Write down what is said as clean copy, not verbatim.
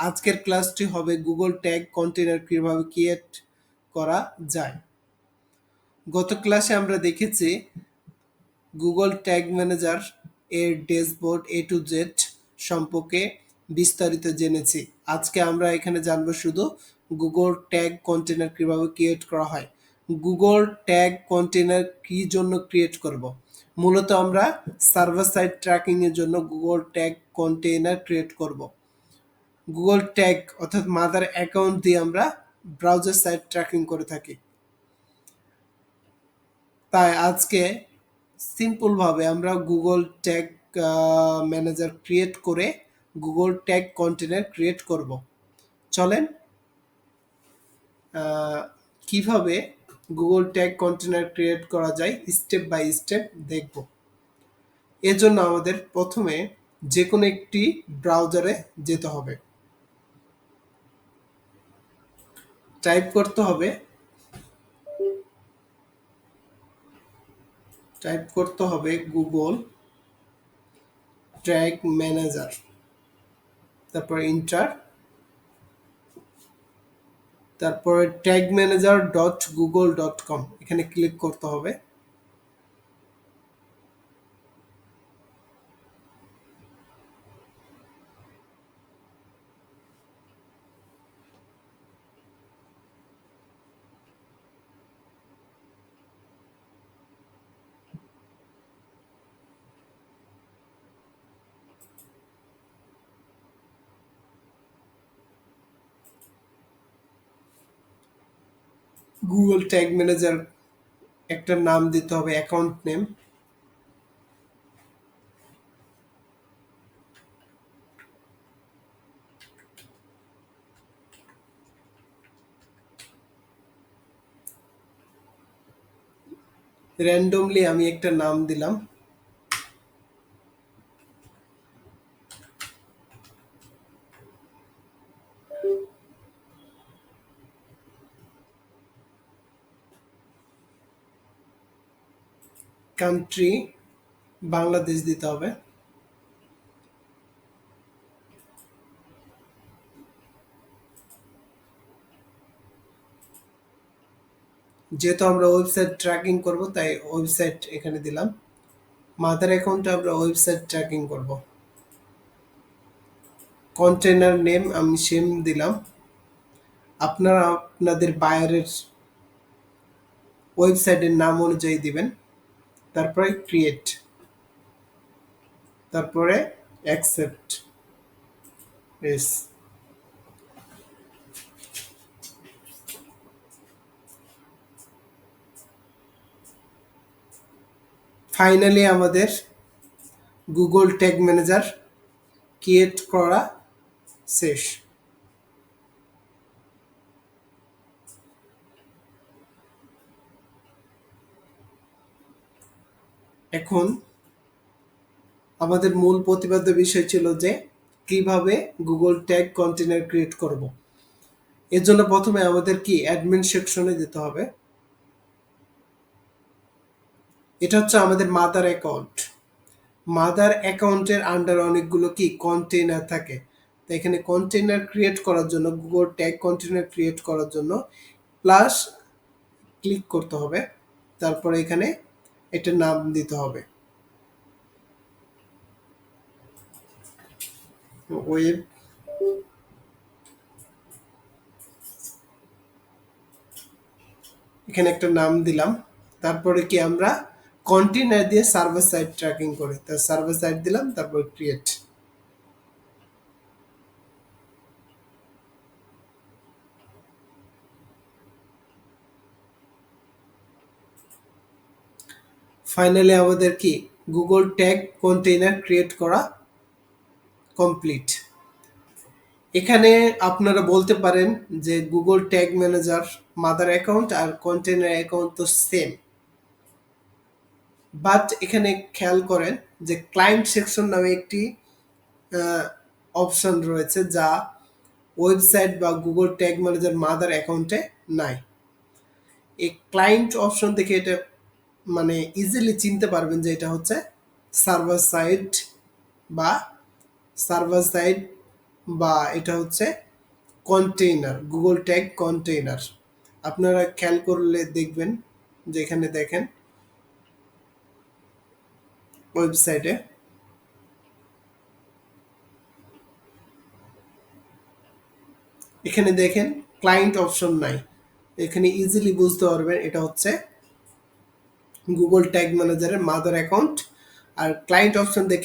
আজকের ক্লাসটি হবে গুগল ট্যাগ কন্টেনার কিভাবে ক্রিয়েট করা যায়। গত ক্লাসে আমরা দেখেছি গুগল ট্যাগ ম্যানেজার এর ড্যাশবোর্ড এ টু জেড সম্পর্কে বিস্তারিত জেনেছি। আজকে আমরা এখানে জানবো শুধু গুগল ট্যাগ কন্টেনার কিভাবে ক্রিয়েট করা হয়। গুগল ট্যাগ কন্টেনার কি জন্য ক্রিয়েট করব? মূলত আমরা সার্ভার সাইড ট্র্যাকিং এর জন্য গুগল ট্যাগ কন্টেনার ক্রিয়েট করব। গুগল ট্যাগ অর্থাৎ মাদার অ্যাকাউন্ট দিয়ে আমরা ব্রাউজার সাইট ট্র্যাকিং করে থাকি। তাই আজকে সিম্পলভাবে আমরা গুগল ট্যাগ ম্যানেজার ক্রিয়েট করে গুগল ট্যাগ কন্টেনার ক্রিয়েট করব। চলেন কিভাবে গুগল ট্যাগ কন্টেনার ক্রিয়েট করা যায় স্টেপ বাই স্টেপ দেখব। এর জন্য আমাদের প্রথমে যে কোনো একটি ব্রাউজারে যেতে হবে। টাইপ করতে হবে গুগল ট্যাগ ম্যানেজার, তারপর ইন্টার, তারপরে ট্যাগ ম্যানেজার .google.com এখানে ক্লিক করতে হবে। গুগল ট্যাগ ম্যানেজার একটা নাম দিতে হবে, অ্যাকাউন্ট নেম। র্যান্ডমলি আমি একটা নাম দিলাম। কান্ট্রি বাংলাদেশ দিতে হবে। যেহেতু আমরা ওয়েবসাইট ট্র্যাকিং করব তাই ওয়েবসাইট এখানে দিলাম। মাদার অ্যাকাউন্টে আমরা ওয়েবসাইট ট্র্যাকিং করব। কন্টেনার নেম আমি সেম দিলাম। আপনারা আপনাদের বায়ারের ওয়েবসাইটের নাম অনুযায়ী দিবেন। তারপরে ক্রিয়েট, তারপরে অ্যাকসেপ্ট। এস ফাইনালি আমাদের গুগল ট্যাগ ম্যানেজার ক্রিয়েট করা শেষ। এখন আমাদের মূল প্রতিপাদ্য বিষয় ছিল যে কিভাবে গুগল ট্যাগ কন্টেনার ক্রিয়েট করব। এর জন্য প্রথমে আমাদের কি অ্যাডমিন সেকশনে যেতে হবে। এটা হচ্ছে আমাদের মাদার অ্যাকাউন্ট। মাদার অ্যাকাউন্টের আন্ডার অনেকগুলো কি কন্টেইনার থাকে। তো এখানে কন্টেইনার ক্রিয়েট করার জন্য গুগল ট্যাগ কন্টেইনার ক্রিয়েট করার জন্য প্লাস ক্লিক করতে হবে। তারপরে এখানে একটা নাম দিতে হবে। ওয়েব এখানে একটা নাম দিলাম। তারপরে কি আমরা কন্টেইনার দিয়ে সার্ভার সাইড ট্র্যাকিং করি, তার সার্ভার সাইড দিলাম, তারপর ক্রিয়েট। ফাইনালি আমাদের কি গুগল ট্যাগ কন্টেইনার ক্রিয়েট করা কমপ্লিট। এখানে আপনারা বলতে পারেন যে Google tag manager mother account আর কন্টেইনার অ্যাকাউন্ট তো সেম, বাট এখানে খেয়াল করেন যে ক্লায়েন্ট সেকশন নামে একটি অপশন রয়েছে যা ওয়েবসাইট বা গুগল ট্যাগ ম্যানেজার মাদার অ্যাকাউন্টে নাই। এই ক্লায়েন্ট অপশন থেকে এটা মানে ইজিলি চিনতে পারবেন যে এটা হচ্ছে সার্ভার সাইড বা সার্ভার সাইড বা এটা হচ্ছে কন্টেইনার, গুগল ট্যাগ কন্টেইনার। আপনারা খেয়াল করলে দেখবেন যে এখানে দেখেন ওয়েবসাইটে, এখানে দেখেন ক্লায়েন্ট অপশন নাই। এখানে ইজিলি বুঝতে পারবেন এটা হচ্ছে গুগল ট্যাগ ম্যানেজারের মাদার অ্যাকাউন্ট। আর ক্লায়েন্ট অপশন দেখে